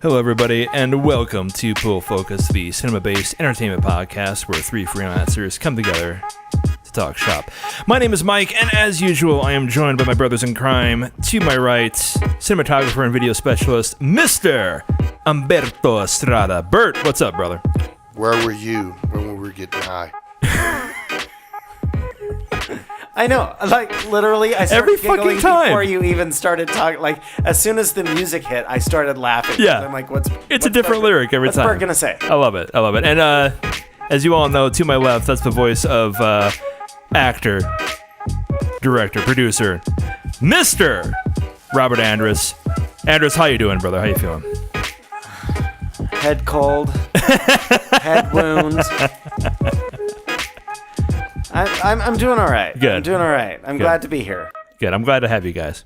Hello, everybody, and welcome to Pull Focus, the cinema-based entertainment podcast where three freelancers come together to talk shop. My name is Mike, and as usual, I am joined by my brothers in crime. To my right, cinematographer and video specialist, Mr. Umberto Estrada. Bert, what's up, brother? Where were you when we were getting high? I know, like literally, I started Every fucking giggling time before you even started talking. Like as soon as the music hit, I started laughing. Yeah, I'm like, what's a different lyric every time. What's Bert gonna say? I love it. And as you all know, to my left, that's the voice of actor, director, producer, Mr. Robert Andrus. Andrus, how you doing, brother? How you feeling? Head cold, head wounds. I'm doing all right. Good. I'm doing all right. I'm glad to be here. Good. I'm glad to have you guys.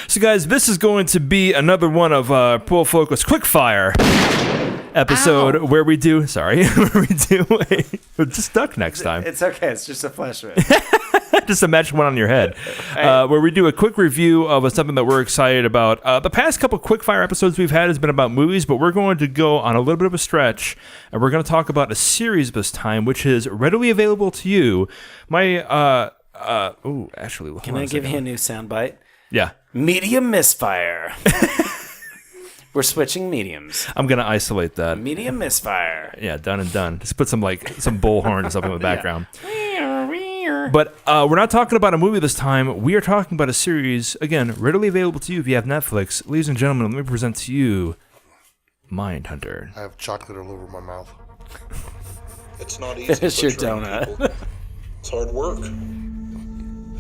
So, guys, this is going to be another one of Pull Focus Quickfire episode where we do. Sorry, where we do. Just duck next time. It's okay. It's just a flesh wound. Just imagine one on your head. Where we do a quick review of something that we're excited about. The past couple Quickfire episodes we've had has been about movies, but we're going to go on a little bit of a stretch, and we're going to talk about a series this time, which is readily available to you. Actually, Can I give you a new soundbite? Yeah. Medium misfire. We're switching mediums. I'm going to isolate that. Medium misfire. Yeah, done and done. Just put some bullhorn or something in the background. But we're not talking about a movie this time. We are talking about a series, again, readily available to you if you have Netflix. Ladies and gentlemen, let me present to you Mindhunter. I have chocolate all over my mouth. It's not easy. Finish your donut. It's hard work.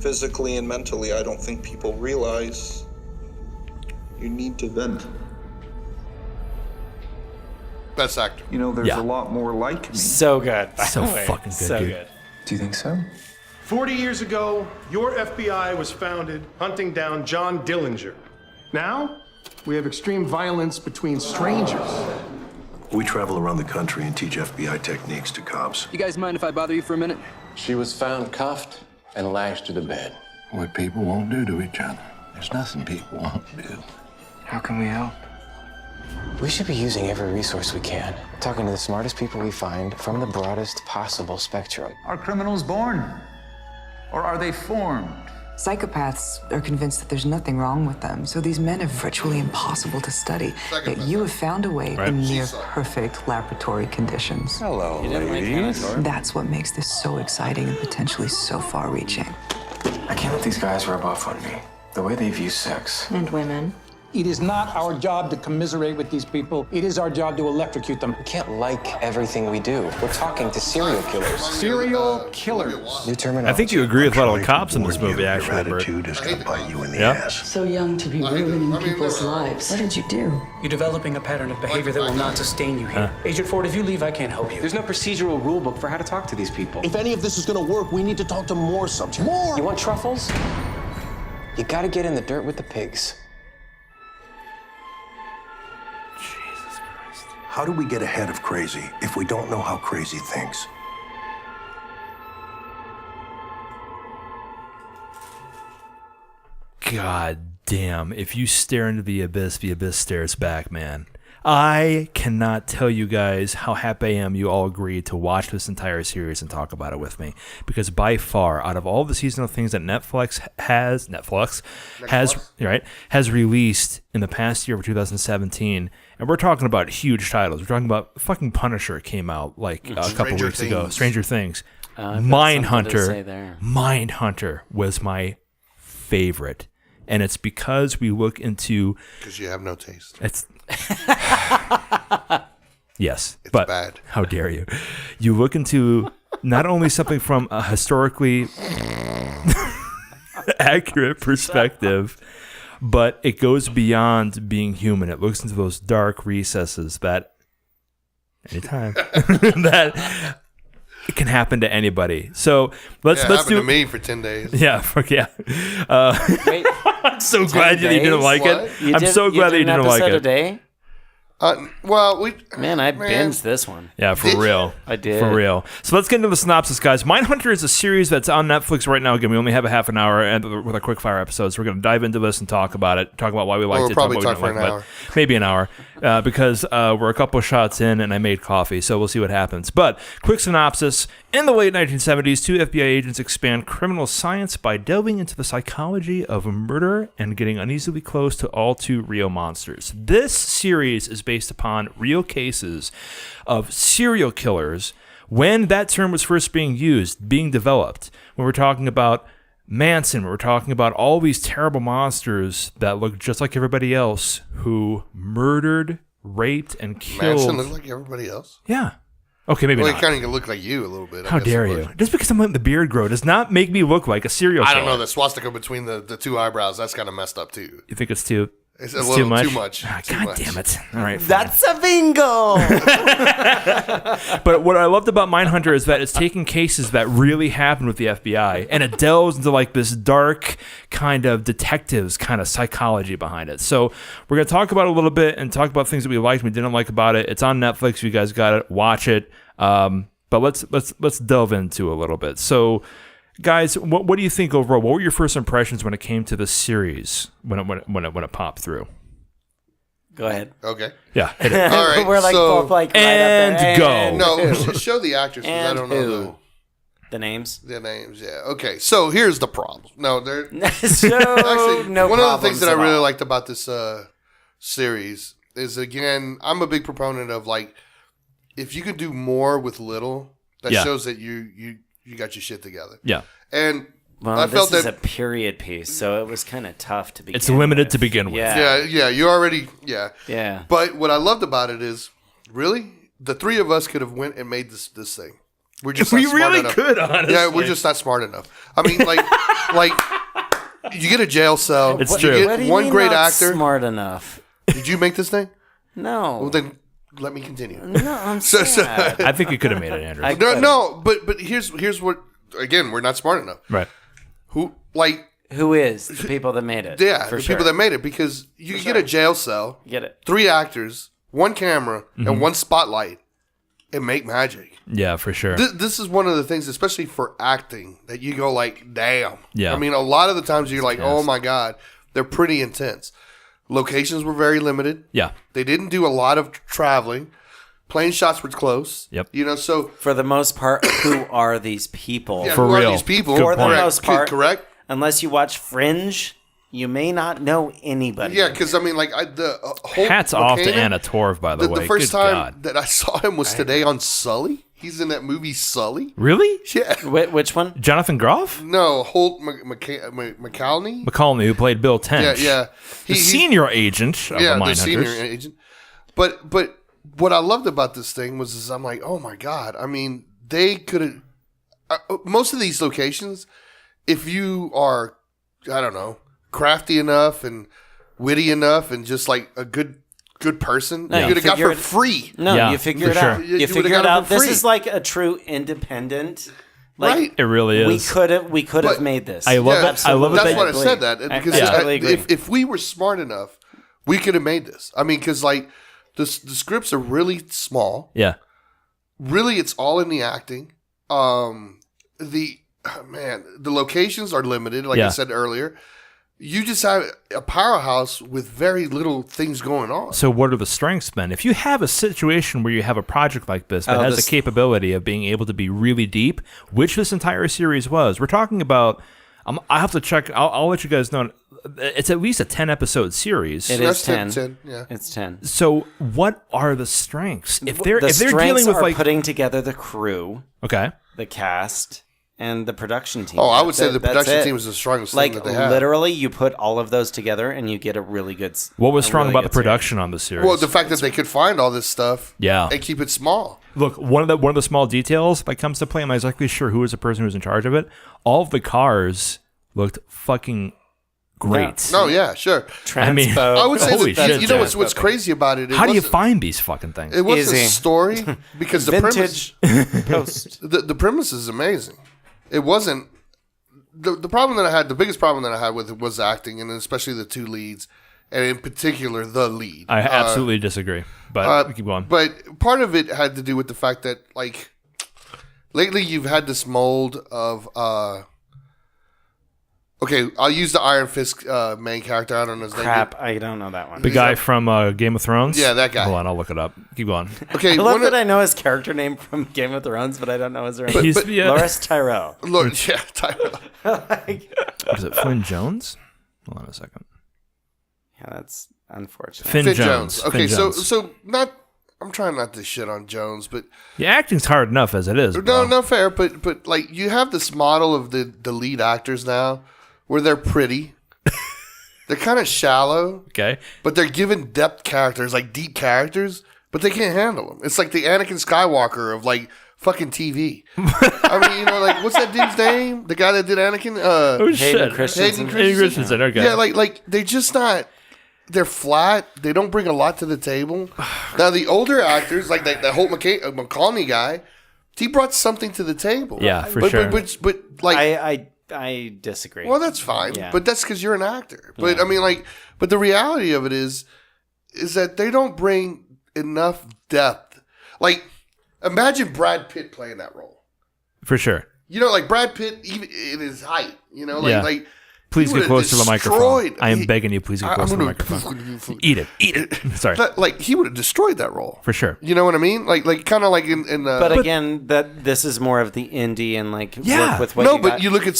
Physically and mentally, I don't think people realize you need to vent. Best actor. You know, there's a lot more like me. So good. So fucking good, So dude. good. Do you think so? 40 years ago, your FBI was founded hunting down John Dillinger. Now, we have extreme violence between strangers. We travel around the country and teach FBI techniques to cops. You guys mind if I bother you for a minute? She was found cuffed and lashed to the bed. What people won't do to each other. There's nothing people won't do. How can we help? We should be using every resource we can, talking to the smartest people we find from the broadest possible spectrum. Are criminals born? Or are they formed? Psychopaths are convinced that there's nothing wrong with them, so these men are virtually impossible to study. Yet you have found a way in near perfect laboratory conditions. Hello, ladies. That's what makes this so exciting and potentially so far-reaching. I can't let these guys rub off on me. The way they view sex. And women. It is not our job to commiserate with these people. It is our job to electrocute them. We can't like everything we do. We're talking to serial killers. Serial killers. New terminology. I think you agree with a lot of the cops in this movie, actually, Bert. Attitude is going to bite you in the Yeah. ass. So young to be ruining people's lives. What did you do? You're developing a pattern of behavior that will not sustain you here. Agent Ford, if you leave, I can't help you. There's no procedural rule book for how to talk to these people. If any of this is going to work, we need to talk to more subjects. More! You want truffles? You gotta get in the dirt with the pigs. How do we get ahead of crazy if we don't know how crazy thinks? God damn. If you stare into the abyss stares back, man. I cannot tell you guys how happy I am you all agreed to watch this entire series and talk about it with me. Because by far, out of all the seasonal things that Netflix has released in the past year for 2017, and we're talking about huge titles. We're talking about fucking Punisher came out like a couple weeks ago. Stranger Things. Mindhunter was my favorite. And it's because we look into... Because you have no taste. It's yes, it's but bad. How dare you? You look into not only something from a historically accurate perspective, but it goes beyond being human. It looks into those dark recesses that anytime that it can happen to anybody. So let's happened do to me for 10 days. Yeah, fuck yeah. Wait, I'm so glad you didn't like it. You I'm so glad that you didn't like it. A day? Well, I binged this one. Yeah, for real. I did. For real. So let's get into the synopsis, guys. Mindhunter is a series that's on Netflix right now. Again, we only have a half an hour with our Quickfire episodes. We're going to dive into this and talk about it, talk about why we liked we'll it, probably talk about what we talk didn't like about it. Maybe an hour, because we're a couple shots in and I made coffee, so we'll see what happens. But quick synopsis. In the late 1970s, 2 FBI agents expand criminal science by delving into the psychology of murder and getting uneasily close to all too real monsters. This series is based upon real cases of serial killers when that term was first being used, being developed. When we're talking about Manson, we're talking about all these terrible monsters that look just like everybody else who murdered, raped, and killed. Manson looked like everybody else? Yeah. Okay, maybe well, not. He kind of look like you a little bit. How dare you? Just because I'm letting the beard grow does not make me look like a serial killer. I don't know. The swastika between the two eyebrows, that's kind of messed up, too. You think it's too... It's a little too much. God damn it. All right. That's a bingo. But what I loved about Mindhunter is that it's taking cases that really happened with the FBI and it delves into like this dark kind of detectives kind of psychology behind it. So we're going to talk about it a little bit and talk about things that we liked and we didn't like about it. It's on Netflix. If you guys got it, watch it. But let's delve into a little bit. So guys, what do you think overall? What were your first impressions when it came to this series when it popped through? Go ahead. Okay. Yeah. Hit it. All right. We're like both like right and up there. go. No, show the actors because I don't know the names. The names, yeah. Okay, so here's the problem. No, they're actually no. One of the things that I really liked about this series is, again, I'm a big proponent of like if you could do more with little, that shows that you got your shit together. Yeah. And well, I felt this is that a period piece, so it was kind of tough to begin It's limited with. to begin with. Yeah, you already, Yeah. But what I loved about it is, really, the three of us could have went and made this thing. We're just not smart really enough. could, honestly. Yeah, we're just not smart enough. I mean, like you get a jail cell. It's you true. Get What do you one mean great not actor. smart enough? Did you make this thing? No. Well, then let me continue. No, I'm sad. I think you could have made it, Andrew. No, but here's what. Again, we're not smart enough. Right. Who is the people that made it? Yeah, for the sure. people that made it, because you can get a jail cell, Get it. 3 actors, 1 camera, and 1 spotlight, and make magic. Yeah, for sure. This is one of the things, especially for acting, that you go like, damn. Yeah. I mean, a lot of the times you're like, oh my God, they're pretty intense. Locations were very limited. Yeah. They didn't do a lot of traveling. Plane shots were close. Yep. You know, so For the most part, who are these people? yeah, For who real. are these people? Good For the point. most part, Correct. unless you watch Fringe, you may not know anybody. Yeah, because I mean, like the whole Hats off to Buchanan, Anna Torv, by the way. The first Good time God. that I saw him was today on Sully. He's in that movie Sully. Really? Yeah. Which one? Jonathan Groff? No, Holt McCallney. McCallney, who played Bill Tench. Yeah. The senior agent of the the Mindhunters. senior agent. But what I loved about this thing was I'm like, oh my God. I mean, they could have most of these locations, if you are, I don't know, crafty enough and witty enough and just like a good person, No, you you could have got figure for it- free. No, Yeah, you figure for it out. sure. You You would've figure got it it out. for This free. is like a true independent. Like, Right. It really is. We could have But- made this. I love Yeah, it. I love it. That's that what I agree. said that I because totally agree. if we were smart enough, we could have made this. I mean, because like the scripts are really small. Yeah. Really, it's all in the acting. The locations are limited, like I Yeah. said earlier. You just have a powerhouse with very little things going on. So what are the strengths then? If you have a situation where you have a project like this that Oh, has this- the capability of being able to be really deep, which this entire series was, we're talking about, I have to check, I'll let you guys know, it's at least a 10-episode series. It That's is 10. 10, yeah. It's 10. So what are the strengths? If they're the strengths dealing with are like... putting together the crew, Okay. the cast, and the production team. Oh, I would say the That's production it. team is the strongest Like thing that they have. literally, you put all of those together and you get a really good. What was strong really about the good series. production on the series? Well, the fact that they could find all this stuff, Yeah. and keep it small. Look, one of the small details that comes to play, I'm not exactly sure who was the person who was in charge of it. All of the cars looked fucking great. No, yeah, sure. I mean, I would say holy that shit, you know Jack. what's crazy about it. How do you find these fucking things? It wasn't Easy. a story because the premise, Vintage post. the premise is amazing. It wasn't the problem that I had. The biggest problem that I had with it was acting, and especially the 2 leads. and in particular the lead. I absolutely disagree, but keep going. But part of it had to do with the fact that, like, lately you've had this mold of okay, I'll use the Iron Fist main character. I don't know his name. Crap, I don't know that one. The guy from Game of Thrones? Yeah, that guy. Hold on, I'll look it up. Keep going. Okay, I love that I know his character name from Game of Thrones, but I don't know his real name. Loras Tyrell. Tyrell. What is it, Flynn Jones? Hold on a second. Yeah, that's unfortunate. Finn Jones. Okay, Finn Jones. so not. I'm trying not to shit on Jones, but the acting's hard enough as it is. Bro. No, fair. But like you have this model of the lead actors now, where they're pretty, they're kind of shallow, okay, but they're given depth characters, like deep characters, but they can't handle them. It's like the Anakin Skywalker of like fucking TV. I mean, like what's that dude's name? The guy that did Anakin? Hayden Christensen. Okay, yeah, like they're just not. They're flat. They don't bring a lot to the table. Now, the older actors, like the Holt McCallany guy, he brought something to the table. Yeah, for sure. But like, I disagree. Well, that's fine. Yeah. But that's because you're an actor. But I mean, like, but the reality of it is that they don't bring enough depth. Like, imagine Brad Pitt playing that role. For sure. You know, like Brad Pitt, even in his height. You know, like. Please get close to the microphone. I am begging you, please get close to the microphone. Eat it. Sorry. Like, he would have destroyed that role. For sure. You know what I mean? Like kind of like in but again, this is more of the indie and like work with what you got. but you look at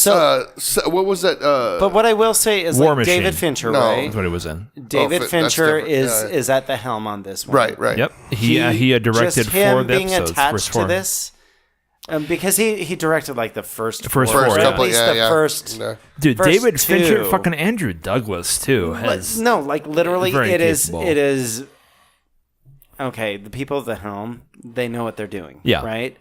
what was that? But what I will say is War like Machine. David Fincher, No. right? That's what it was in. David Fincher is at the helm on this one. Right. Yep. He directed just him 4 of the being episodes. attached to this. Because he directed like the first four, at least the first. Yeah. Dude, first David Fincher, 2. fucking Andrew Douglas too has No, like literally, very it capable. is. Okay, the people at the helm, they know what they're doing. Yeah. Right.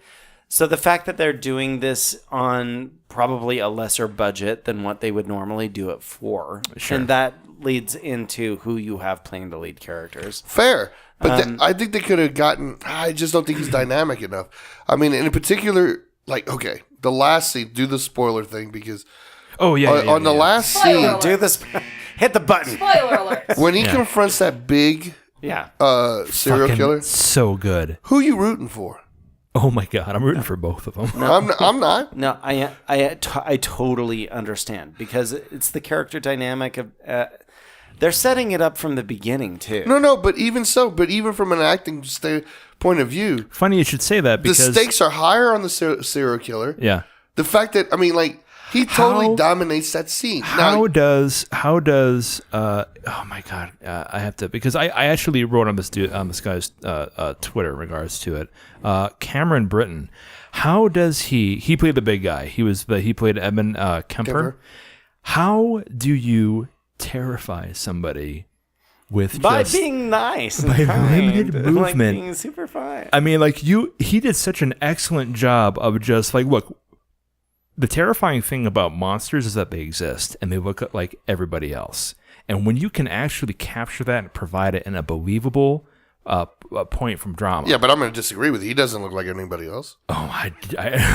So the fact that they're doing this on probably a lesser budget than what they would normally do it for, and that leads into who you have playing the lead characters. Fair. But I think they could have gotten. I just don't think he's dynamic enough. I mean, in particular, like, okay, the last scene. Do the spoiler thing because. On the last scene, do this. Hit the button. Spoiler alert. When he confronts that big, serial killer, so good. Who you rooting for? Oh my god, I'm rooting for both of them. No, I'm not. No, I totally understand because it's the character dynamic of. They're setting it up from the beginning too. No, but even so, even from an acting point of view, funny you should say that because the stakes are higher on the serial killer. Yeah, the fact that he totally dominates that scene. How does oh my god, I have to because I actually wrote on this guy's Twitter in regards to it. Cameron Britton, how does he played the big guy? He played Edmund Kemper. How do you terrify somebody with by being nice by limited movement, like being super fine? I mean, like he did such an excellent job of just like, look, the terrifying thing about monsters is that they exist and they look like everybody else, and when you can actually capture that and provide it in a believable point from drama. Yeah, but I'm going to disagree with you. He doesn't look like anybody else. Oh,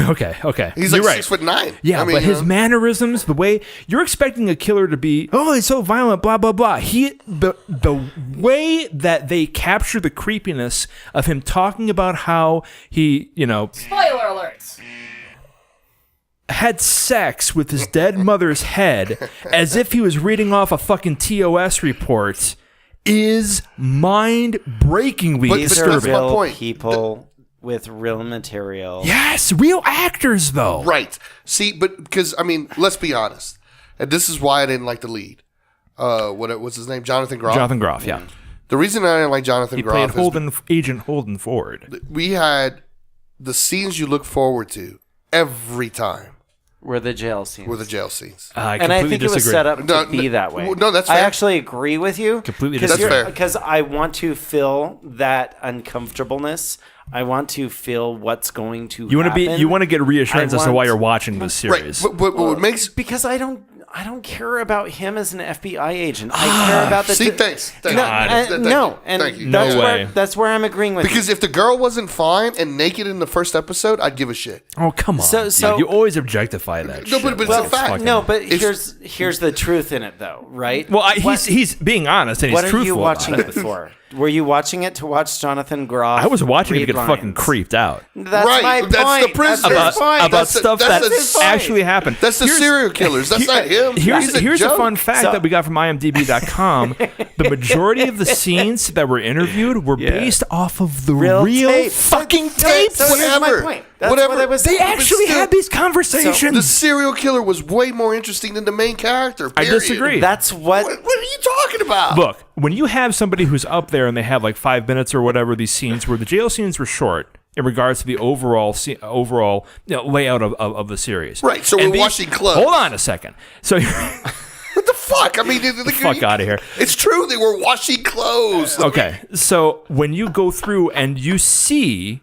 okay. He's like 6'9". Yeah, but his mannerisms, the way you're expecting a killer to be, he's so violent, blah blah blah. The way that they capture the creepiness of him talking about how he, spoiler alerts. Had sex with his dead mother's head as if he was reading off a fucking TOS report is mind-breakingly disturbing. These are real people with real material. Yes, real actors, though. Right. See, but because, let's be honest. And this is why I didn't like the lead. What was his name? Jonathan Groff? Jonathan Groff, yeah. The reason I didn't like Jonathan Groff played Agent Holden Ford. We had the scenes you look forward to every time. Were the jail scenes. And I think it was set up to be that way. No, that's fair. I actually agree with you. Completely that's fair. Because I want to feel that uncomfortableness. I want to feel what's going to happen. You want to get reassurance as to why you're watching this series. Right. But what makes... Because I don't I don't care about him as an FBI agent. I care about the... Thanks. No, and Thank you. that's where I'm agreeing with you. Because if the girl wasn't fine and naked in the first episode, I'd give a shit. Oh, come on. So you always objectify that No, shit. but it's a fact. No, but here's the truth in it, though, right? Well, he's being honest and he's truthful. What are you watching it for? Were you watching it to watch Jonathan Groff? I was watching it to read get fucking creeped out. That's Right, my point. that's the prisoner. About stuff that that's actually happened. That's the serial killers. That's not him. Here's a fun fact So- that we got from IMDb.com. The majority of the scenes that were interviewed were based off of the real tapes. fucking tapes. So here's my point. That's Whatever. what I was They saying. actually had these conversations. The serial killer was way more interesting than the main character. I Period. disagree. That's what... What are you talking about? Look, when you have somebody who's up there and they have like 5 minutes or whatever, these scenes where the jail scenes were short in regards to the overall layout of the series. Right, so And we're washing clothes. Hold on a second. So What the fuck? I mean, the fuck out of here. It's true. They were washing clothes. Okay, so when you go through and you see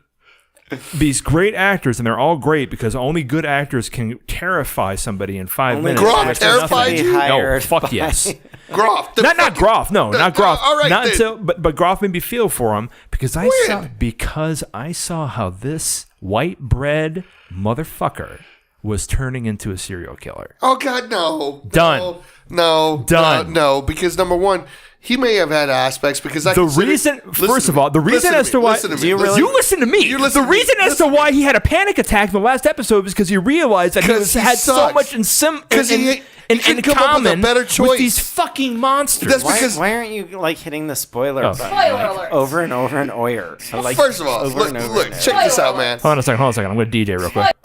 these great actors, and they're all great because only good actors can terrify somebody in 5 minutes. Groff Which is terrified nothing. you? No, fuck yes. Groff. Not Groff. No, not Groff. All right, not then. until, but Groff made me feel for him because I When? saw how this white bread motherfucker was turning into a serial killer. Oh God, no. Done. No. Done. No, because number one, he may have had aspects because I The consider- reason, Listen first to of me. all, the reason Listen to as to me. why Listen to me. you listen to me. You listen The to me. reason as to why he had a panic attack in the last episode was because he realized that he had so sucks. much in couldn't come up with a common better with choice. these fucking monsters. That's because Why aren't you like hitting the spoiler button Spoiler like, alert. over and over and over? Like, first of all, over look, and over look and check over. this out, man. Hold on a second. I'm going to DJ real quick.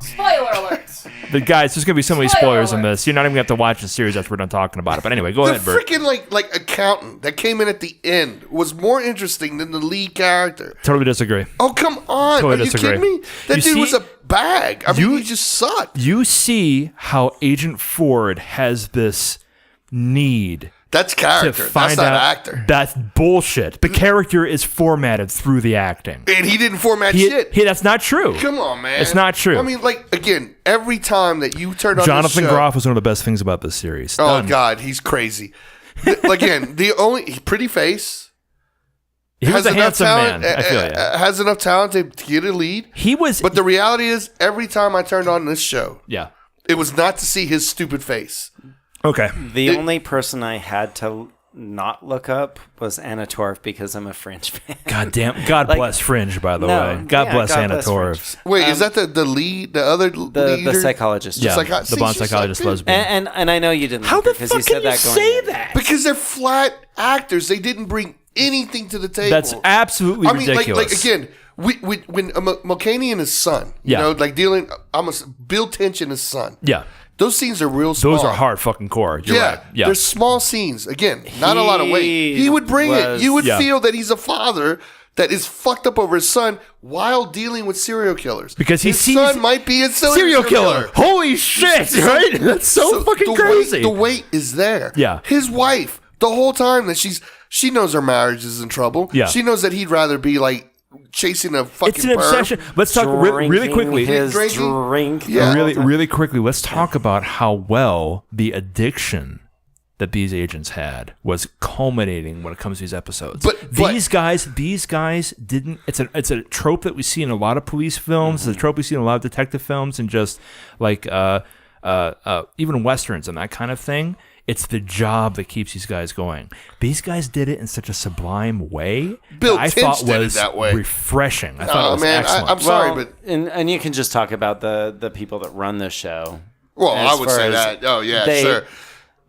Spoiler alerts. The guys, there's going to be so many Spoiler spoilers in this. You're not even going to have to watch the series after we're done talking about it. But anyway, go The ahead, Bert. freaking like accountant that came in at the end was more interesting than the lead character. Totally disagree. Oh come on! Totally Are you disagree. kidding me? That You dude see- was a bag. I mean, he just sucked. You see how Agent Ford has this need That's to character. find That's not out. actor. That's bullshit. The character is formatted through the acting. And he didn't format shit. That's not true. Come on, man. It's not true. I mean, like again, every time that you turn on Jonathan this show, Groff was one of the best things about this series. Oh Done. God, he's crazy. Again, the only pretty face. He was a enough handsome talent, man. I feel you. Has enough talent to get a lead. He was, But the reality is, every time I turned on this show, yeah. it was not to see his stupid face. Okay. The only person I had to not look up was Anna Torv because I'm a Fringe fan. God damn. God Like- bless Fringe, by the No, way. God yeah, bless God Anna bless Torv. Wait, is that the lead, the other The leader? psychologist. Yeah, Psycho- the See, Bond she's psychologist like- lesbian. And I know you didn't. How like the her 'cause fuck you said can you that going say in. that? Because they're flat actors. They didn't bring anything to the table. That's absolutely I mean, ridiculous. like again, when Mulcahy and his son, Yeah. you know, like dealing, Bill Tench and his son. Yeah. Those scenes are real small. Those are hard fucking core. You're right. Yeah. They're small scenes. Again, not a lot of weight. He would bring it. You would Yeah. feel that he's a father that is fucked up over his son while dealing with serial killers. Because he his sees son might be a serial killer. Holy shit, right? That's so fucking crazy. The weight is there. Yeah. His wife, the whole time that she knows her marriage is in trouble. Yeah. She knows that he'd rather be like chasing a fucking It's an bird. obsession. Let's talk really quickly. His Drinking? drink. Yeah. Really quickly. Let's talk about how well the addiction that these agents had was culminating when it comes to these episodes. But- these guys didn't. It's a trope that we see in a lot of police films. It's a trope we see in a lot of detective films, and just like even westerns and that kind of thing. It's the job that keeps these guys going. These guys did it in such a sublime way Bill that I Tench thought did it was that way. refreshing. I thought it was man, excellent. I'm sorry, Well, but and you can just talk about the people that run the show. well, As I would far say as that. Oh yeah, they- sure.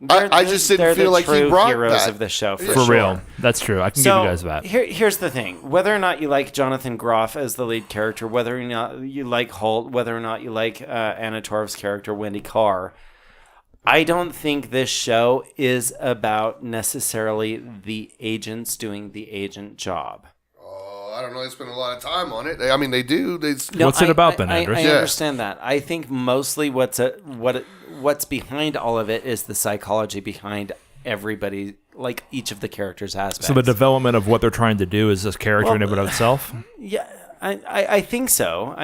I just didn't they're feel the like he true brought heroes that. of the show For sure. real. That's true. I can So give you guys that. here's the thing: whether or not you like Jonathan Groff as the lead character, whether or not you like Holt, whether or not you like Anna Torv's character Wendy Carr, I don't think this show is about necessarily the agents doing the agent job. Oh, I don't know. They spend a lot of time on it. I mean, they do. What's it about then, Andrus? I Yeah. understand that. I think mostly what's behind all of it is the psychology behind everybody, like each of the characters' aspects. So the development of what they're trying to do is this character in and of itself? Yeah, I think so.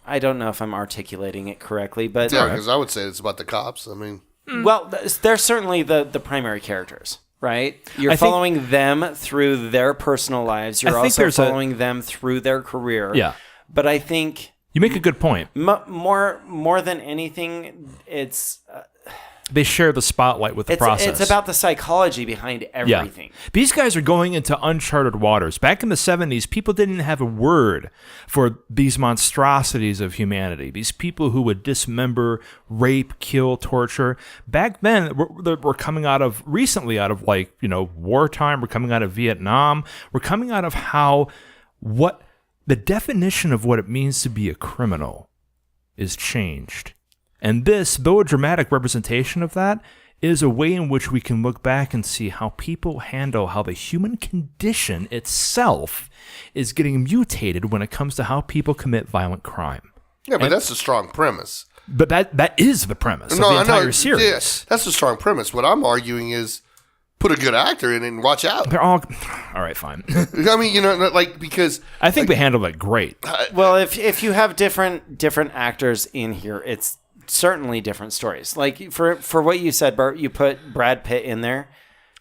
I don't know if I'm articulating it correctly, but Yeah, because I would say it's about the cops. I mean, well, they're certainly the primary characters, right? You're following them through their personal lives. You're also following them through their career. Yeah. But I think you make a good point. More than anything, it's they share the spotlight with the process. It's about the psychology behind everything. Yeah. These guys are going into uncharted waters. Back in the 70s, people didn't have a word for these monstrosities of humanity. These people who would dismember, rape, kill, torture. Back then, we're coming recently out of wartime. We're coming out of Vietnam. We're coming out of what the definition of what it means to be a criminal is changed. And this, though a dramatic representation of that, is a way in which we can look back and see how people handle how the human condition itself is getting mutated when it comes to how people commit violent crime. Yeah, but that's a strong premise. But that is the premise of the entire series. Yeah, that's a strong premise. What I'm arguing is put a good actor in and watch out. They're all right, fine. I mean, because I think they handled it great. Well, if you have different actors in here, it's certainly different stories. Like for what you said, Bert, you put Brad Pitt in there.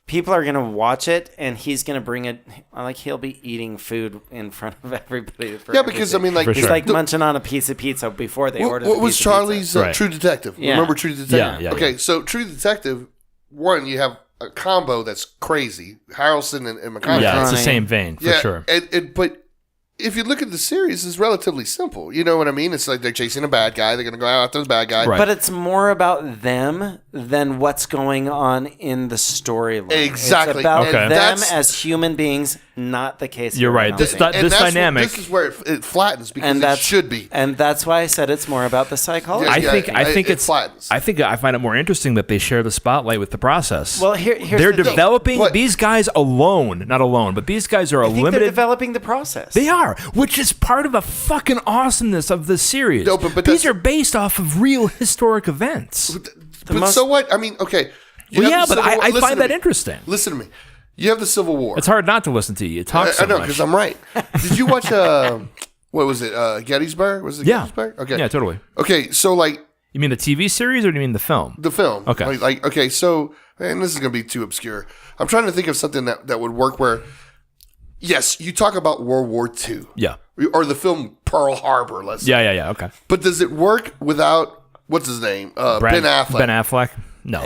People are going to watch it, and he's going to bring it. Like he'll be eating food in front of everybody. Yeah, because I mean, like he's like munching on a piece of pizza before they order. What was Charlie's True Detective? Yeah. Remember True Detective? Yeah. Okay, so True Detective, one, you have a combo that's crazy. Harrelson and McConaughey. Yeah, it's the same vein for sure. But if you look at the series, it's relatively simple. You know what I mean? It's like they're chasing a bad guy. They're going to go after the bad guy. Right. But it's more about them than what's going on in the storyline. Exactly. It's about them That's, as human beings, not the case. You're right. This dynamic. This is where it flattens because it should be. And that's why I said it's more about the psychology. I think it flattens. I think I find it more interesting that they share the spotlight with the process. Well, here's they're the developing these guys not alone, but these guys are a limited. They're developing the process. They are, which is part of the fucking awesomeness of the series. No, but these are based off of real historic events. But so what? I mean, okay. I find that interesting. Listen to me. You have the Civil War. It's hard not to listen to you. You talk so I know, much. because I'm right. Did you watch, what was it, Gettysburg? Was it Gettysburg? Okay. Yeah, totally. Okay, so like... You mean the TV series or do you mean the film? The film. Okay. Okay, so, and this is going to be too obscure. I'm trying to think of something that would work where, yes, you talk about World War II. Yeah. Or the film Pearl Harbor, let's say. Yeah, okay. But does it work without, what's his name? Ben Affleck. Ben Affleck? No.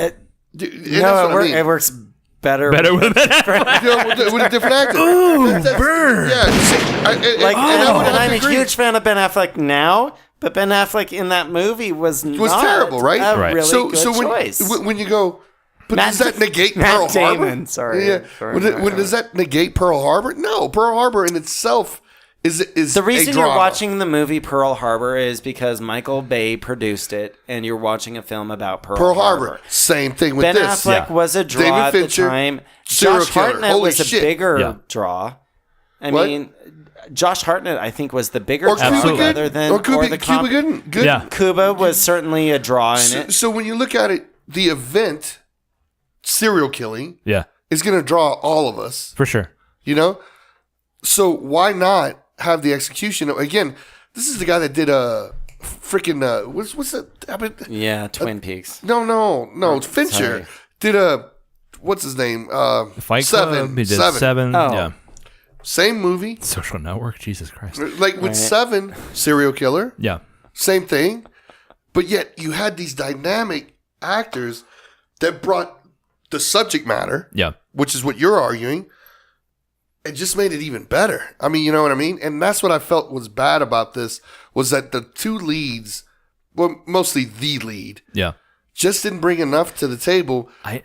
It works better with Ben Affleck. with a different actor. Ooh, Bert. Yeah. I'm a huge fan of Ben Affleck now, but Ben Affleck in that movie was terrible, right? A really good choice. When you go, but does that negate Pearl Harbor? Sorry. Yeah. Does that negate Pearl Harbor? No. Pearl Harbor in itself is the reason a drama. you're watching the movie Pearl Harbor is because Michael Bay produced it, and you're watching a film about Pearl Harbor. Same thing with Ben this. Affleck was a draw David at Fincher, the time. serial Josh killer. Hartnett Holy was shit. a bigger draw. I mean, Josh Hartnett, I think, was the bigger draw rather than or Cuba Gooding. Yeah. Cuba was certainly a draw in it. So when you look at it, the event, serial killing, is going to draw all of us. For sure. You know? So why not have the execution? Again, this is the guy that did a freaking, what's that? Yeah, Twin Peaks. No. Fincher Sorry. did a, what's his name? Fight Club. He did Seven. Oh. Yeah. Same movie. Social Network. Jesus Christ. Like with Seven, serial killer. Yeah. Same thing. But yet you had these dynamic actors that brought the subject matter. Yeah. Which is what you're arguing. It just made it even better. I mean, you know what I mean? And that's what I felt was bad about this was that the two leads, well, mostly the lead, just didn't bring enough to the table. I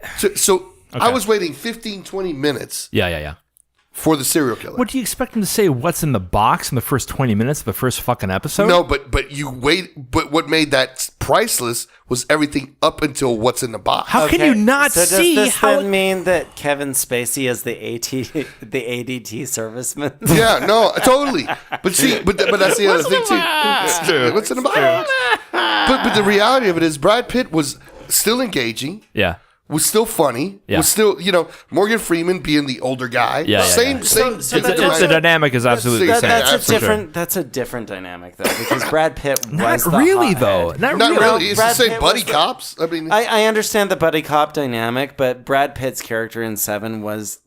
was waiting 15, 20 minutes. Yeah. For the serial killer. What do you expect him to say? What's in the box in the first 20 minutes of the first fucking episode? No, but you wait. But what made that priceless was everything up until what's in the box. How can you not see? Does this then mean that Kevin Spacey is the ADT serviceman? Yeah, no, totally. But see, but that's the other thing too. What's in the box? But the reality of it is, Brad Pitt was still engaging. Yeah. was still funny. Yeah. Was still, Morgan Freeman being the older guy. Yeah, Same. The dynamic is absolutely the same. That's a different dynamic though, because Brad Pitt was Not the really hothead. though. Not really. It's the Brad same Pitt buddy was the- cops. I mean, I understand the buddy cop dynamic, but Brad Pitt's character in Seven was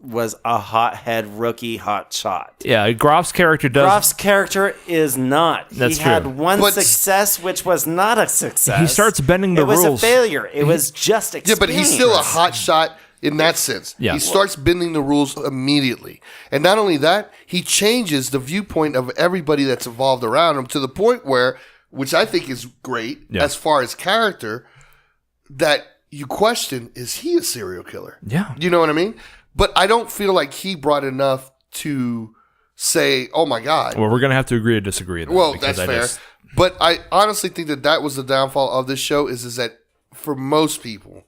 a hothead rookie hot shot. Yeah, Groff's character does. Groff's character is not. That's he true. had one But- success, which was not a success. He starts bending the It was rules. a failure. It was just yeah, experience. but he's still a hot shot in that sense. Yeah. He starts bending the rules immediately. And not only that, he changes the viewpoint of everybody that's involved around him to the point where, which I think is great as far as character, that you question, is he a serial killer? Yeah. You know what I mean? But I don't feel like he brought enough to say, oh my God. Well, we're gonna have to agree to disagree. Then, Well, because that's fair. But I honestly think that was the downfall of this show is that for most people,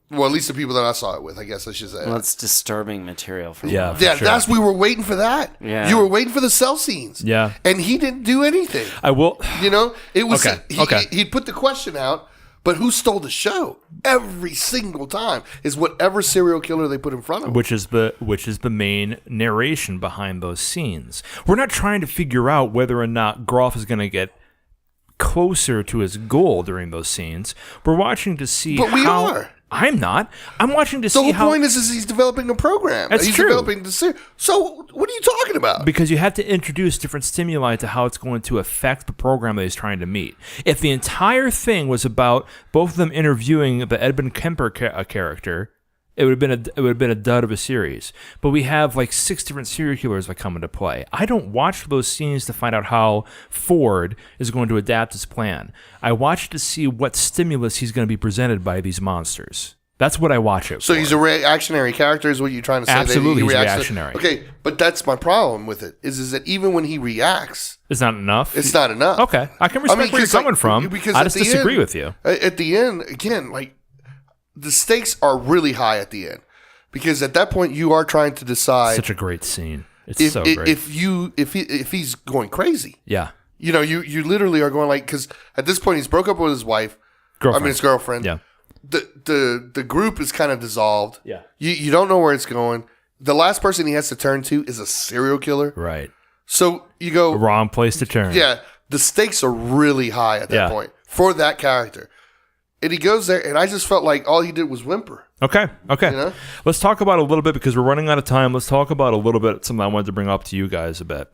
well, at least the people that I saw it with, I guess I should say. Well, it's disturbing material for Yeah. one. Yeah, sure. that's we were waiting for that. Yeah. You were waiting for the cell scenes. Yeah. And he didn't do anything. I will. It was Okay. he put the question out, but who stole the show? Every single time is whatever serial killer they put in front of him. Which is the main narration behind those scenes. We're not trying to figure out whether or not Groff is going to get closer to his goal during those scenes. We're watching to see But we how. are. I'm not. I'm watching to The see whole how. point is he's developing a program. That's he's true. developing the series. So what are you talking about? Because you have to introduce different stimuli to how it's going to affect the program that he's trying to meet. If the entire thing was about both of them interviewing the Edmund Kemper character, it would have been a dud of a series. But we have like 6 different serial killers that come into play. I don't watch those scenes to find out how Ford is going to adapt his plan. I watch to see what stimulus he's going to be presented by these monsters. That's what I watch it So for. he's a reactionary character is what you're trying to say? Absolutely, that he he's reacts reactionary. Okay, but that's my problem with it, is that even when he reacts, It's not enough? it's not enough. Okay. I can respect where you're 'cause, like, coming from. because I at just the disagree end- with you. At the end, again, like, the stakes are really high at the end. Because at that point, you are trying to decide Such a great scene. It's if so great. if he's going crazy. Yeah. You literally are going like, because at this point he's broke up with his wife. Girlfriend. I mean his girlfriend. Yeah. The group is kind of dissolved. Yeah. You don't know where it's going. The last person he has to turn to is a serial killer. Right. So you go, Wrong place to turn. yeah, the stakes are really high at that Yeah. point for that character. And he goes there, and I just felt like all he did was whimper. Okay. You know? Let's talk about a little bit, because we're running out of time. Let's talk about a little bit something I wanted to bring up to you guys a bit.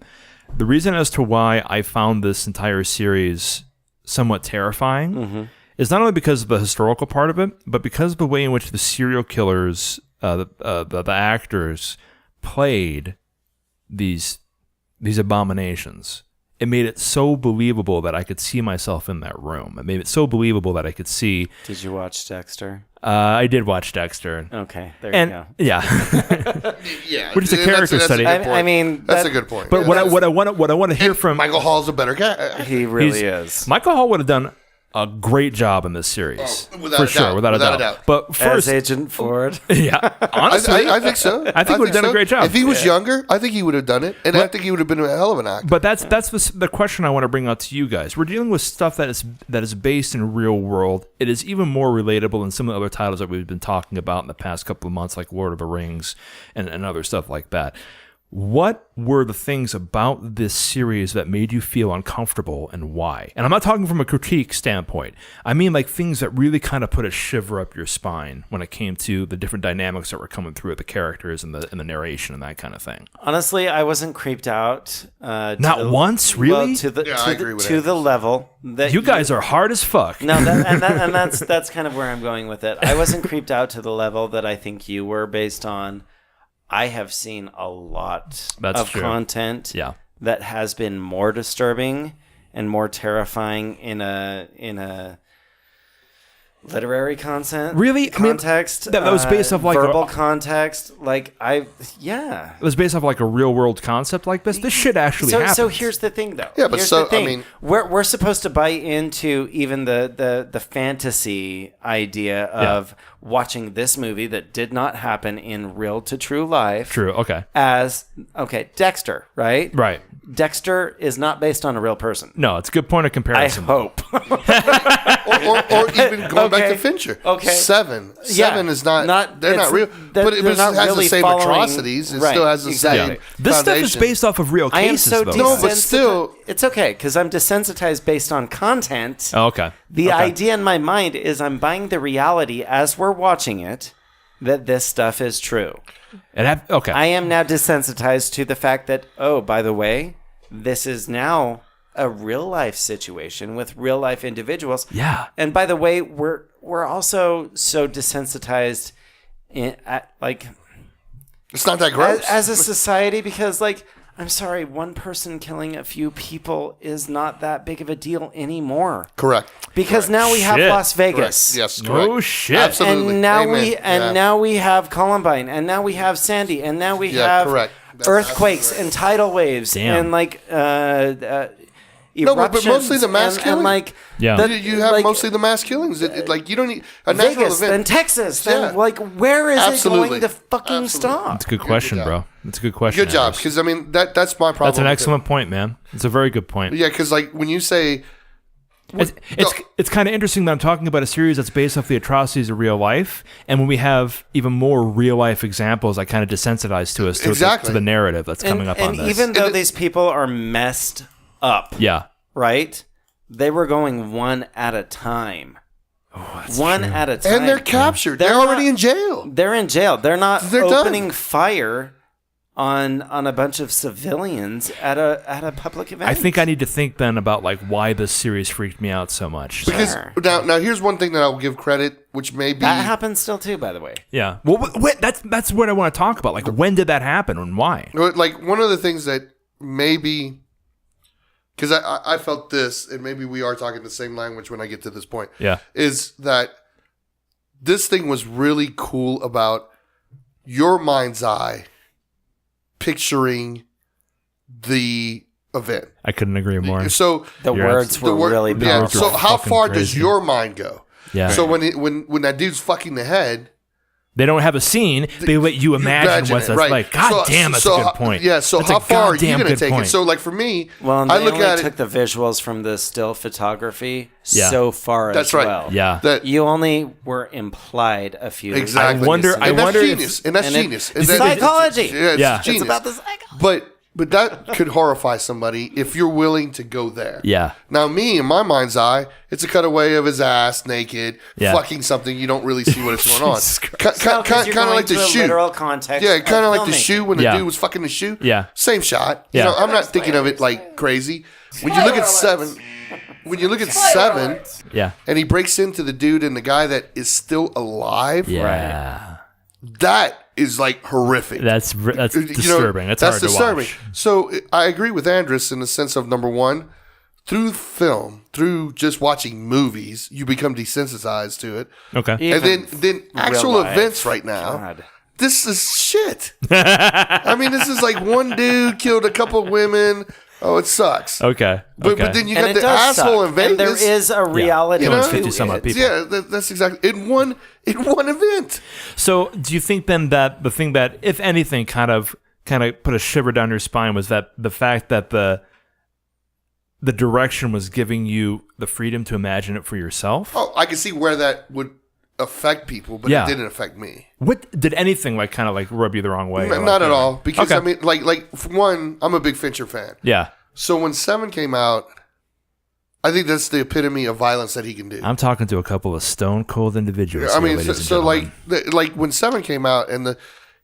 The reason as to why I found this entire series somewhat terrifying is not only because of the historical part of it, but because of the way in which the serial killers, the actors, played these abominations. It made it so believable that I could see myself in that room. It made it so believable that I could see. Did you watch Dexter? I did watch Dexter. Okay, there you go. Yeah, Yeah, which is a and character that's study. A good point. I mean, that's a good point. But Yeah, what I want to hear from Michael Hall's a better guy. He really is. Michael Hall would have done a great job in this series, without for a sure, doubt, without a doubt. But As first, Agent Ford. yeah, honestly, I think so. I think he would have done a great job. If he was younger, I think he would have done it, and I think he would have been a hell of an actor. But that's the question I want to bring out to you guys. We're dealing with stuff that is based in real world. It is even more relatable than some of the other titles that we've been talking about in the past couple of months, like Lord of the Rings and other stuff like that. What were the things about this series that made you feel uncomfortable, and why? And I'm not talking from a critique standpoint. I mean like things that really kind of put a shiver up your spine when it came to the different dynamics that were coming through with the characters and the narration and that kind of thing. Honestly, I wasn't creeped out. Not once, really? Well, I agree with to that. the level that You guys are hard as fuck. No, and that's kind of where I'm going with it. I wasn't creeped out to the level that I think you were, based on I have seen a lot of true. content Yeah. that has been more disturbing and more terrifying in a literary content. Really? I mean, context. that was based off like verbal context. Like It was based off like a real world concept like this. This shit actually happens. So here's the thing, though. Yeah, but here's so, the thing. I mean- we're supposed to buy into even the fantasy idea of watching this movie that did not happen in real to true life. True. Okay. As Dexter, right? Right. Dexter is not based on a real person. No, it's a good point of comparison. I hope. or even going back to Fincher. Okay. Seven is not they're not real. But it has really the same atrocities. It still has the same This stuff is foundation. based off of real cases, I am so though. No, but still... It's okay, because I'm desensitized based on content. Oh, okay. The idea in my mind is I'm buying the reality as we're watching it that this stuff is true. Okay. I am now desensitized to the fact that, oh, by the way, this is now a real life situation with real life individuals. Yeah. And by the way, we're also so desensitized it's not that gross as a society, because I'm sorry, one person killing a few people is not that big of a deal anymore. Correct. Because now we have Las Vegas. Correct. Yes, correct. Oh shit. Absolutely. And now Amen. now we have Columbine, and now we have Sandy, and now we have correct. That's earthquakes and tidal waves. Damn. And No, but eruptions mostly the mass killing. You have mostly the mass killings. You don't need a natural Vegas, event. then Texas, then where is it going to fucking stop? That's a good question, bro. That's a good question. Good job, Andrus. because I mean that's my problem. That's an with excellent point, man. It's a very good point. Yeah, because when you say it's kind of interesting that I'm talking about a series that's based off the atrocities of real life, and when we have even more real life examples, I kind of desensitize to us to the narrative that's coming up on this. And even though these people are messed up, right? They were going one at a time. One at a time. And they're captured. They're already in jail. They're in jail. They're not opening done. fire on a bunch of civilians at a public event. I think I need to think then about why this series freaked me out so much. Because now here's one thing that I'll give credit, which may be that happens still too, by the way. Yeah. Well, that's what I want to talk about. When did that happen and why? One of the things that maybe, because I felt this, and maybe we are talking the same language when I get to this point. Yeah. Is that this thing was really cool about your mind's eye picturing the event. I couldn't agree more. So the words were really powerful. So how far does your mind go? Yeah. So when that dude's fucking the head, they don't have a scene. They let you imagine what that's like. God damn, that's a good point. Yeah. So that's how far are you going to take point. it? So for me, well, I look at took the visuals from the still photography so far that's as right. well. Yeah. That you only were implied a few. Exactly. I wonder. That's genius. And that's genius. It's psychology. It's genius. It's about the psychology. But that could horrify somebody if you're willing to go there. Yeah. Now, me, in my mind's eye, it's a cutaway of his ass naked, fucking something. You don't really see what is going on. Kind of like the shoe. Literal context. Yeah, kind of like the shoe when the dude was fucking the shoe. Yeah. Same shot. Yeah. You know, I'm not thinking of it like crazy. When you look at Seven, and he breaks into the dude and the guy that is still alive. Yeah. That is horrific. That's disturbing. That's hard disturbing. To watch. So I agree with Andrus in the sense of, number one, through film, through just watching movies, you become desensitized to it. Okay. And then actual events right now. God. This is shit. I mean, this is one dude killed a couple of women. Oh, it sucks. Okay. But then you got the asshole in Vegas. And there is a reality. Yeah. 50 some odd people. Yeah, that's exactly in one event. So, do you think then that the thing that, if anything, kind of put a shiver down your spine was that the fact that the direction was giving you the freedom to imagine it for yourself? Oh, I can see where that would affect people, but it didn't affect me. What did anything rub you the wrong way? Not at all, because I mean, for one, I'm a big Fincher fan. Yeah. So when Seven came out, I think that's the epitome of violence that he can do. I'm talking to a couple of stone cold individuals. I mean, so when Seven came out, and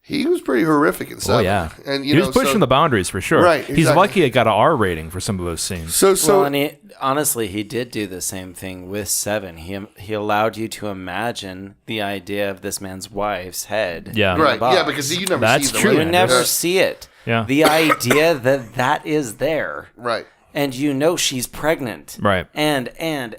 he was pretty horrific in Seven. Oh yeah, and he was pushing the boundaries for sure. Right, exactly. He's lucky it got an R rating for some of those scenes. And honestly, he did do the same thing with Seven. He allowed you to imagine the idea of this man's wife's head. Yeah, right. Yeah, because you never That's see the true. You never see it. Yeah, the idea that is there. Right. And she's pregnant. Right. And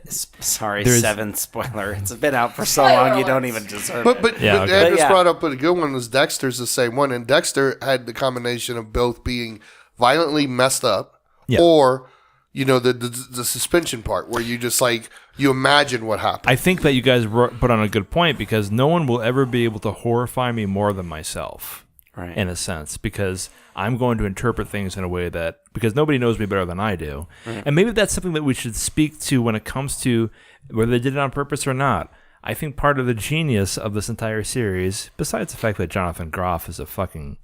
sorry, Seven spoiler. It's been out for so long you don't even deserve it. But Andrus brought up a good one was Dexter's the same one. And Dexter had the combination of both being violently messed up or the suspension part where you just like you imagine what happened. I think that you guys put on a good point because no one will ever be able to horrify me more than myself, right? In a sense, because I'm going to interpret things in a way that because nobody knows me better than I do, Right. and maybe that's something that we should speak to when it comes to whether they did it on purpose or not. I think part of the genius of this entire series, besides the fact that Jonathan Groff is a fucking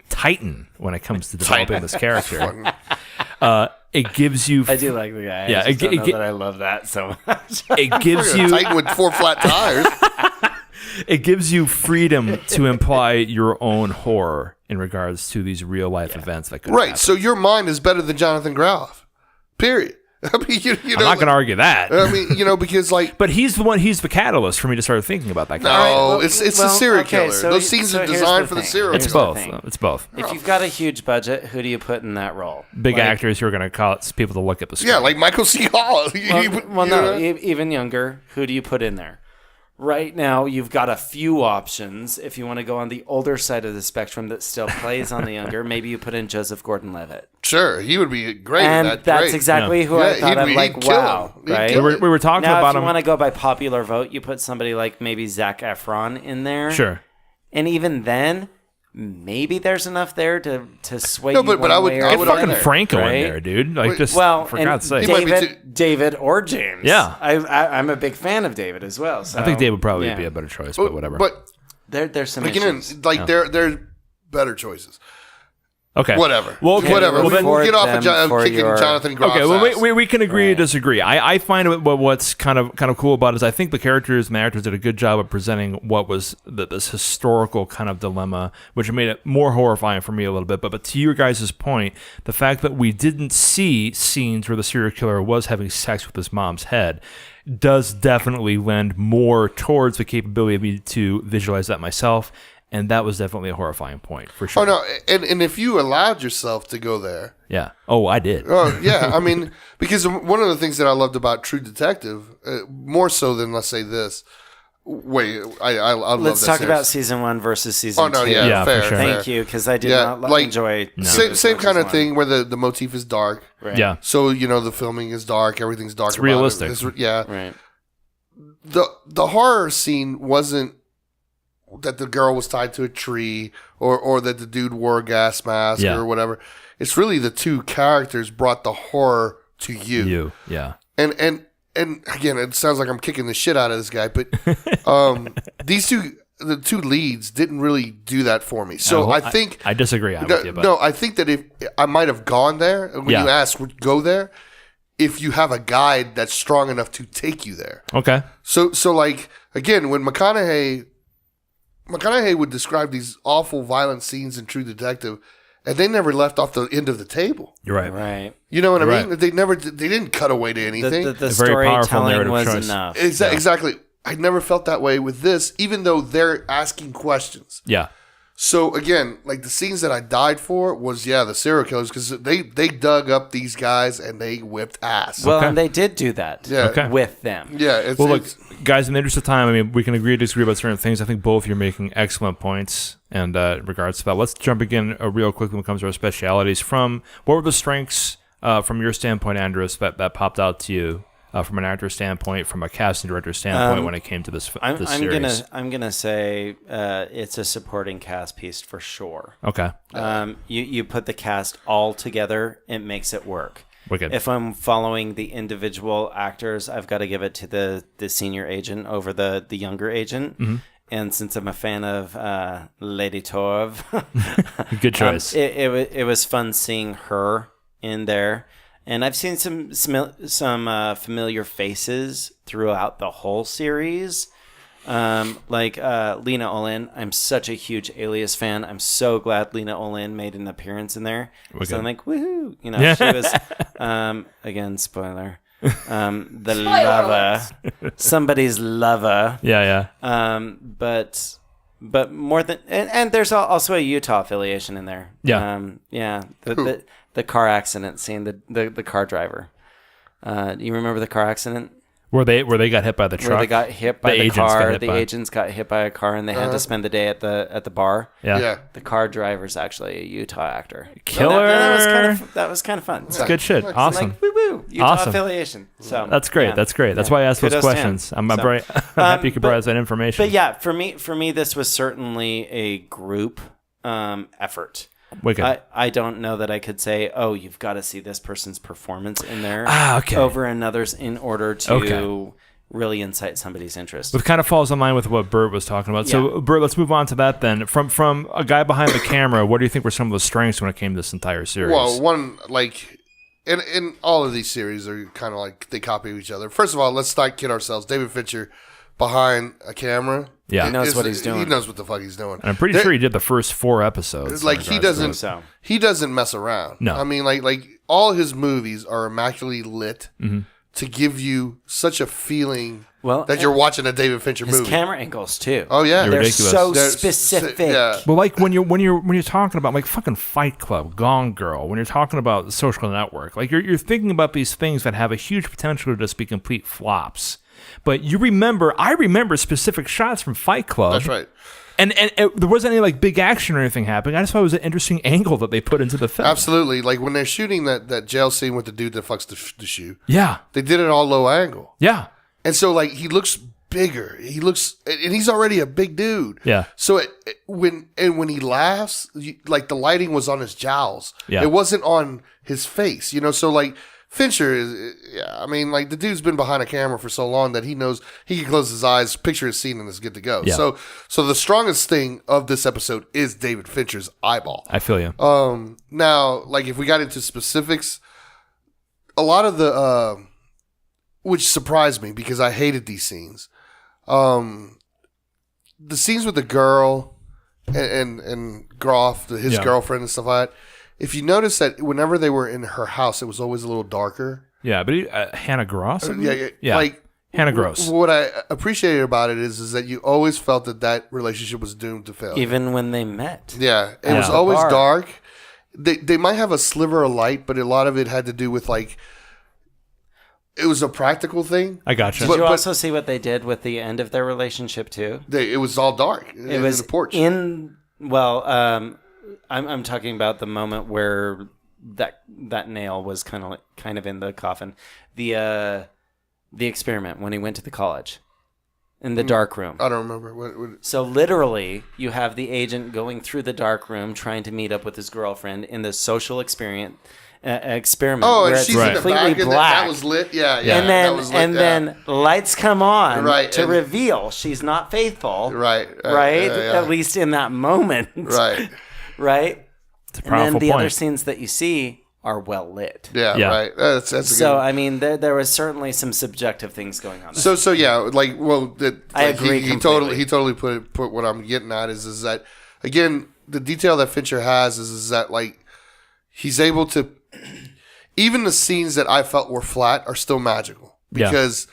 titan when it comes to developing this character, it gives you. I do like the guy. Yeah, I just don't know that I love that so much. It gives you Titan with 4 flat tires. It gives you freedom to imply your own horror in regards to these real life events that could Right. happen. So your mind is better than Jonathan Groff. Period. I mean, you know, I'm not going to argue that. I mean, because like, but he's the catalyst for me to start thinking about that. No, it's a serial killer. Those scenes are designed for the serial It's killer. both. It's both. If you've got a huge budget, who do you put in that role? Big actors who are going to cause people to look at the screen. Yeah, like Michael C. Hall. Even younger. Who do you put in there? Right now, you've got a few options. If you want to go on the older side of the spectrum that still plays on the younger, maybe you put in Joseph Gordon-Levitt. Sure, he would be great. And at that. that's Great. exactly who I thought of. Like, wow, right? We were talking now, about if you him. want to go by popular vote, you put somebody like maybe Zac Efron in there. Sure. And even then, maybe there's enough there to sway No, you but one I would- way or I Get would- the fucking other, Franco right? in there, dude. Like, just Well, for and God's sake. David or James. Yeah. I'm a big fan of David as well. So, I think David would probably yeah. be a better choice, but whatever. But there's some again, issues. like they're better choices. Okay. Whatever. Well, okay. Whatever. Well, then- we'll get off of for kicking your- Jonathan Groff's Okay, well, ass. we can agree to disagree. I find what's kind of cool about it is I think the characters and the actors did a good job of presenting what was this historical kind of dilemma, which made it more horrifying for me a little bit. But to your guys' point, the fact that we didn't see scenes where the serial killer was having sex with his mom's head does definitely lend more towards the capability of me to visualize that myself. And that was definitely a horrifying point, for sure. Oh, no. And if you allowed yourself to go there. Yeah. Oh, I did. Oh, yeah. I mean, because one of the things that I loved about True Detective, more so than, let's say, this. Wait, I love Let's that talk series. about season 1 versus season 2. Oh, no, yeah, fair, for sure. Thank you, because I did not enjoy Same kind of thing where the motif is dark. Right. Yeah. So, the filming is dark. Everything's dark. It's realistic. Yeah. Right. The horror scene wasn't that the girl was tied to a tree or that the dude wore a gas mask or whatever. It's really the two characters brought the horror to you. Yeah. And again, it sounds like I'm kicking the shit out of this guy, but the two leads didn't really do that for me. So I think I disagree with you. But. No, I think that if I might have gone there when you asked, would go there if you have a guide that's strong enough to take you there. Okay. So like again, when McConaughey would describe these awful violent scenes in True Detective, and they never left off the end of the table. You're right. Right. You know what You're I mean? right. They didn't cut away to anything. The very powerful storytelling narrative was choice. enough. Exactly. I never felt that way with this, even though they're asking questions. Yeah. So again, like the scenes that I died for was the serial killers because they dug up these guys and they whipped ass. Well, and they did do that with them. Yeah. Look, guys, in the interest of time, I mean, we can agree to disagree about certain things. I think both of you are making excellent points in regards to that. Let's jump again real quickly when it comes to our specialities. What were the strengths from your standpoint, Andrus, that popped out to you? From an actor standpoint, from a casting director standpoint, when it came to this series, I'm gonna say it's a supporting cast piece for sure. Okay. You put the cast all together, it makes it work. Wicked. If I'm following the individual actors, I've got to give it to the senior agent over the younger agent. Mm-hmm. And since I'm a fan of Lady Torv, good choice. It was fun seeing her in there. And I've seen some familiar faces throughout the whole series, like Lena Olin. I'm such a huge Alias fan. I'm so glad Lena Olin made an appearance in there. So I'm like, woohoo! She was again spoiler. The lover, somebody's lover. Yeah. But more than and there's also a Utah affiliation in there. Yeah. The car accident scene, the car driver. You remember the car accident? Where they got hit by the truck? Where they got hit by the car. The agents got hit by a car, and they had to spend the day at the bar. Yeah. The car driver's actually a Utah actor. Killer. That was kind of fun. It's good shit. Awesome. Like, woo. Woo! Utah Awesome. affiliation. So That's great. yeah. That's great. That's Yeah. why I asked those Kudos to him. questions. I'm happy you could provide that information. But yeah, for me, this was certainly a group effort. Wicked. I don't know that I could say, oh, you've got to see this person's performance in there okay. over another's in order to really incite somebody's interest. It kind of falls in line with what Bert was talking about. So, Bert, let's move on to that then. From a guy behind the camera, what do you think were some of the strengths when it came to this entire series? Well, one, like, in all of these series are kind of like they copy each other. First of all, let's not kid ourselves. David Fincher behind a camera. Yeah. He knows what he's doing. He knows what the fuck he's doing. And I'm pretty sure he did the first 4 episodes. Like, he doesn't mess around. No. I mean, like all his movies are immaculately lit to give you such a feeling that you're watching a David Fincher movie. His camera angles too. Oh yeah, they're ridiculous. so specific. Yeah. Well, like when you're talking about like fucking Fight Club, Gone Girl, when you're talking about The Social Network, like you're thinking about these things that have a huge potential to just be complete flops. But I remember specific shots from Fight Club. That's right. And there wasn't any like big action or anything happening. I just thought it was an interesting angle that they put into the film. Absolutely. Like when they're shooting that jail scene with the dude that fucks the shoe. Yeah. They did it all low angle. Yeah. And so like he looks bigger. And he's already a big dude. Yeah. So when he laughs, like the lighting was on his jowls. Yeah. It wasn't on his face. So like Fincher is, I mean, like the dude's been behind a camera for so long that he knows he can close his eyes, picture his scene, and it's good to go. Yeah. So the strongest thing of this episode is David Fincher's eyeball. I feel you. Now, like if we got into specifics, a lot of the, which surprised me because I hated these scenes. The scenes with the girl and Groff, his girlfriend and stuff like that. If you notice that whenever they were in her house, it was always a little darker. Yeah, but Hannah Gross? Yeah. Like Hannah Gross. What I appreciated about it is that you always felt that relationship was doomed to failure. Even when they met. Yeah. It was always dark. They might have a sliver of light, but a lot of it had to do with like, it was a practical thing. I gotcha. Did you also see what they did with the end of their relationship too? It was all dark. It was in the porch. I'm talking about the moment where that nail was kind of in the coffin. The experiment when he went to the college in the dark room. I don't remember. What? So literally, you have the agent going through the dark room trying to meet up with his girlfriend in the social experiment. Oh, and she's in the back. And that was lit. Yeah. And then lights come on to and reveal she's not faithful. Right. At least in that moment. Right. Right. It's a powerful and then the point. other scenes that you see are well lit. Yeah. Right. That's a so good. I mean, there was certainly some subjective things going on. So yeah, like I agree. He totally put what I'm getting at is that again the detail that Fincher has is that like he's able to. Even the scenes that I felt were flat are still magical because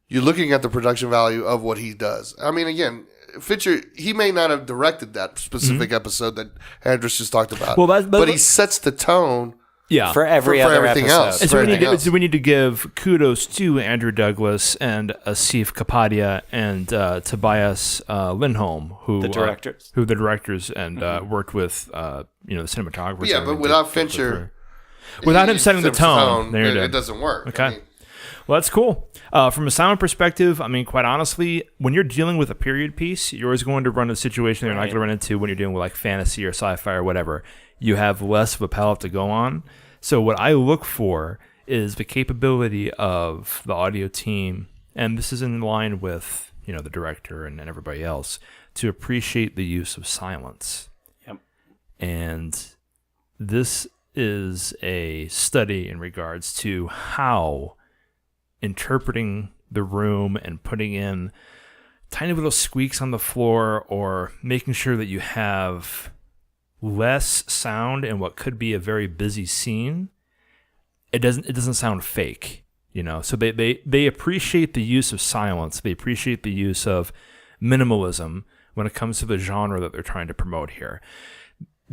you're looking at the production value of what he does. I mean, again, Fincher, he may not have directed that specific episode that Andrus just talked about, but he sets the tone for everything else. And so we need to give kudos to Andrew Douglas and Asif Kapadia and Tobias Lindholm, who the directors and worked with the cinematographers. Yeah, but without Fincher. Without him setting the tone, it doesn't work. Okay. Well, that's cool. From a sound perspective, I mean, quite honestly, when you're dealing with a period piece, you're always going to run into a situation you're not going to run into when you're dealing with like fantasy or sci-fi or whatever. You have less of a palette to go on. So what I look for is the capability of the audio team, and this is in line with the director and everybody else, to appreciate the use of silence. Yep. And this is a study in regards to how interpreting the room and putting in tiny little squeaks on the floor or making sure that you have less sound in what could be a very busy scene, it doesn't sound fake, so they appreciate the use of silence. They appreciate the use of minimalism when it comes to the genre that they're trying to promote here.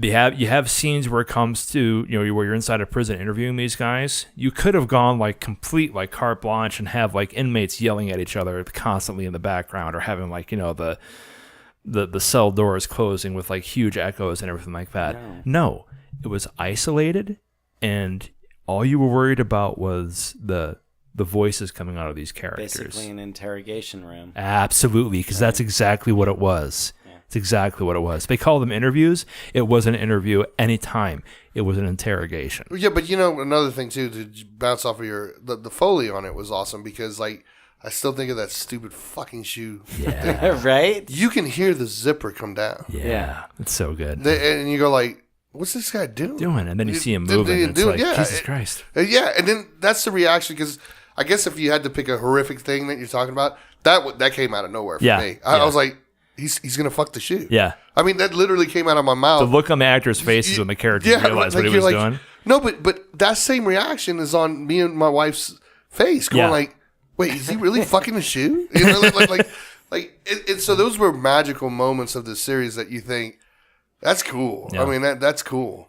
You have scenes where it comes to where you're inside a prison interviewing these guys. You could have gone like complete like carte blanche and have like inmates yelling at each other constantly in the background, or having like the cell doors closing with like huge echoes and everything like that. No, it was isolated, and all you were worried about was the voices coming out of these characters. Basically an interrogation room. Absolutely, because that's exactly what it was. It's exactly what it was. They call them interviews. It wasn't an interview anytime. It was an interrogation. Yeah, but another thing too, to bounce off of the Foley on it was awesome because like I still think of that stupid fucking shoe. Yeah, right? You can hear the zipper come down. Yeah. It's so good. And you go like, what's this guy doing? And then you see him moving, and it's like, Jesus Christ. Yeah, and then that's the reaction, because I guess if you had to pick a horrific thing that you're talking about, that came out of nowhere for me. I was like, he's going to fuck the shoe. Yeah. I mean, that literally came out of my mouth. The look on the actor's faces when the character realized what he was doing. No, but that same reaction is on me and my wife's face, going like, wait, is he really fucking the shoe? You know, so those were magical moments of this series that you think, that's cool. Yeah. I mean, that's cool.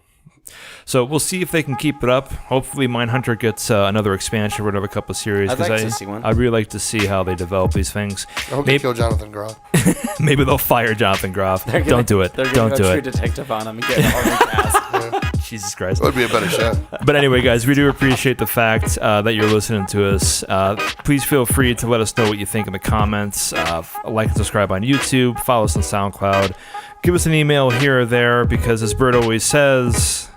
So we'll see if they can keep it up. Hopefully Mindhunter gets another expansion for another couple of series. I'd like to see one. I'd really like to see how they develop these things. I hope they kill Jonathan Groff. Maybe they'll fire Jonathan Groff. Don't do it. Don't do True it. Detective on him and get all recast. Jesus Christ. That would be a better show. But anyway, guys, we do appreciate the fact that you're listening to us. Please feel free to let us know what you think in the comments. Like and subscribe on YouTube. Follow us on SoundCloud. Give us an email here or there, because as Bert always says,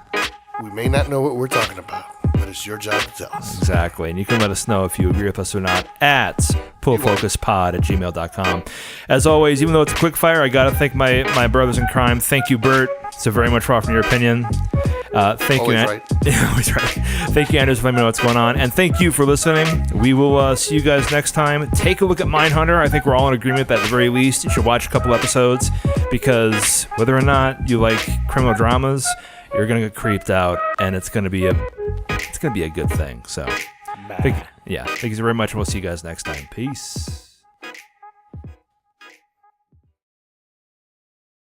we may not know what we're talking about, but it's your job to tell us. Exactly. And you can let us know if you agree with us or not at pullfocuspod@gmail.com. As always, even though it's a quick fire, I got to thank my brothers in crime. Thank you, Bert, so very much for offering your opinion. Thank always you, right. Always right. Thank you, Andrus, for letting me know what's going on. And thank you for listening. We will see you guys next time. Take a look at Mindhunter. I think we're all in agreement that at the very least you should watch a couple episodes, because whether or not you like criminal dramas, you're gonna get creeped out, and it's gonna be a good thing. So, thank you very much, and we'll see you guys next time. Peace.